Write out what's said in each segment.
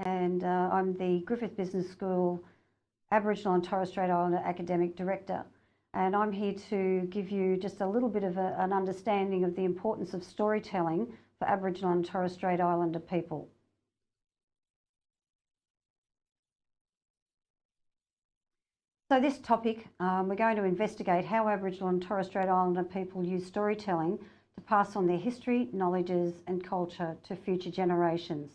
and I'm the Griffith Business School Aboriginal and Torres Strait Islander Academic Director. And I'm here to give you just a little bit of an understanding of the importance of storytelling for Aboriginal and Torres Strait Islander people. So this topic, we're going to investigate how Aboriginal and Torres Strait Islander people use storytelling to pass on their history, knowledges and culture to future generations.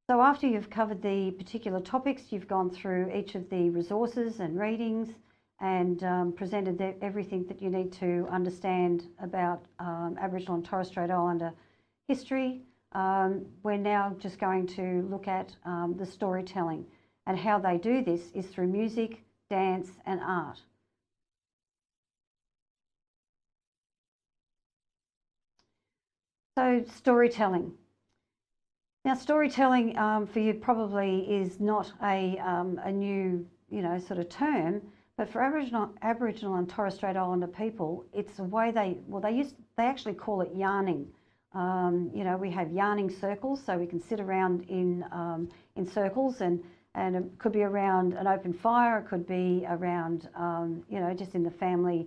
So after you've covered the particular topics, you've gone through each of the resources and readings and presented everything that you need to understand about Aboriginal and Torres Strait Islander history. We're now just going to look at the storytelling, and how they do this is through music, dance and art. So storytelling. Now storytelling for you probably is not a new sort of term, but for Aboriginal and Torres Strait Islander people, it's a way they actually call it yarning. We have yarning circles, so we can sit around in circles, and it could be around an open fire, it could be around just in the family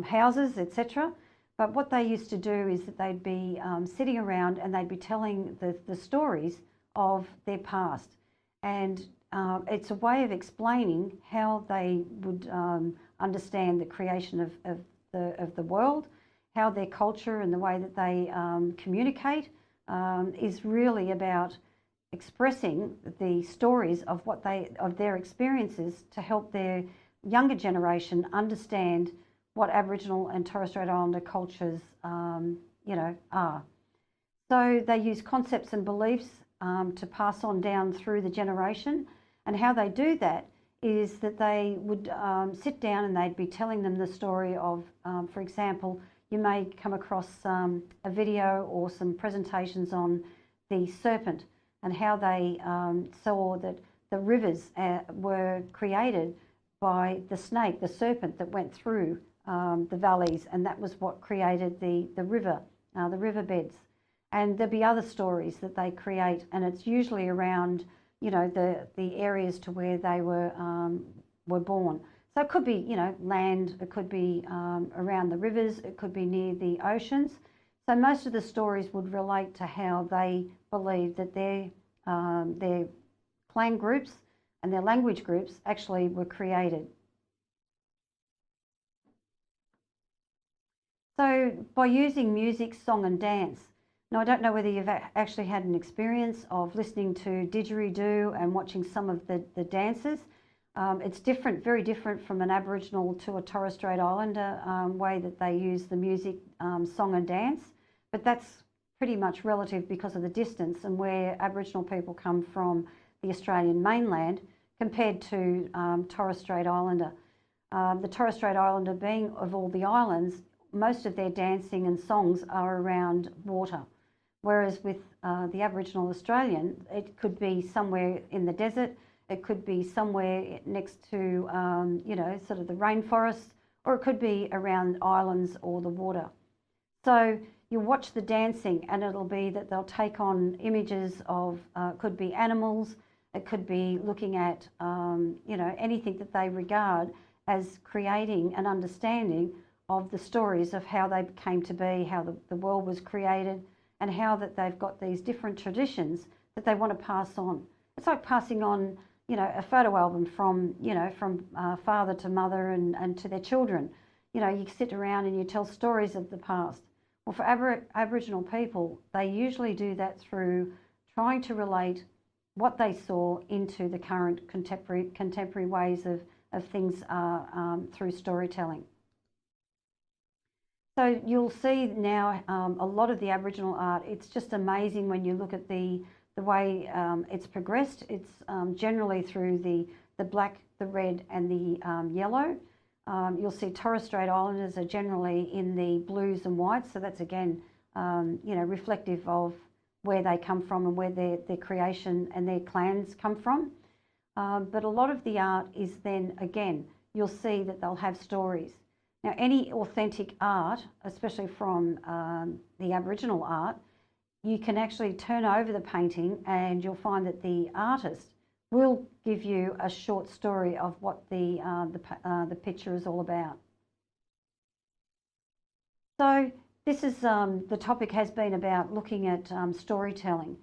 houses, etc. But what they used to do is that they'd be sitting around and they'd be telling the stories of their past, and it's a way of explaining how they would understand the creation of the world, how their culture and the way that they communicate is really about expressing the stories of their experiences to help their younger generation understand what Aboriginal and Torres Strait Islander cultures are. So they use concepts and beliefs to pass on down through the generation, and how they do that is that they would sit down and they'd be telling them the story of, for example, you may come across a video or some presentations on the serpent, and how they saw that the rivers were created by the snake, the serpent that went through the valleys, and that was what created the riverbeds. And there'll be other stories that they create, and it's usually around the areas to where they were born. So it could be land, it could be around the rivers, it could be near the oceans. So most of the stories would relate to how they believed that their clan groups and their language groups actually were created. So by using music, song and dance. Now I don't know whether you've actually had an experience of listening to didgeridoo and watching some of the dances. It's different, very different from an Aboriginal to a Torres Strait Islander way that they use the music, song and dance, but that's pretty much relative because of the distance and where Aboriginal people come from the Australian mainland compared to Torres Strait Islander. The Torres Strait Islander, being of all the islands, most of their dancing and songs are around water, whereas with the Aboriginal Australian, it could be somewhere in the desert, it could be somewhere next to sort of the rainforest, or it could be around islands or the water. So you watch the dancing and it'll be that they'll take on images of, could be animals, it could be looking at, anything that they regard as creating an understanding of the stories of how they came to be, how the world was created, and how that they've got these different traditions that they want to pass on. It's like passing on, a photo album from father to mother and to their children. You sit around and you tell stories of the past. Well, for Aboriginal people, they usually do that through trying to relate what they saw into the current contemporary ways of things through storytelling. So you'll see now a lot of the Aboriginal art. It's just amazing when you look at the way it's progressed. It's generally through the black, the red and the yellow. You'll see Torres Strait Islanders are generally in the blues and whites, so that's again reflective of where they come from and where their creation and their clans come from. But a lot of the art is then, again, you'll see that they'll have stories. Now, any authentic art, especially from the Aboriginal art, you can actually turn over the painting and you'll find that the artist will give you a short story of what the picture is all about. So this is the topic has been about looking at storytelling.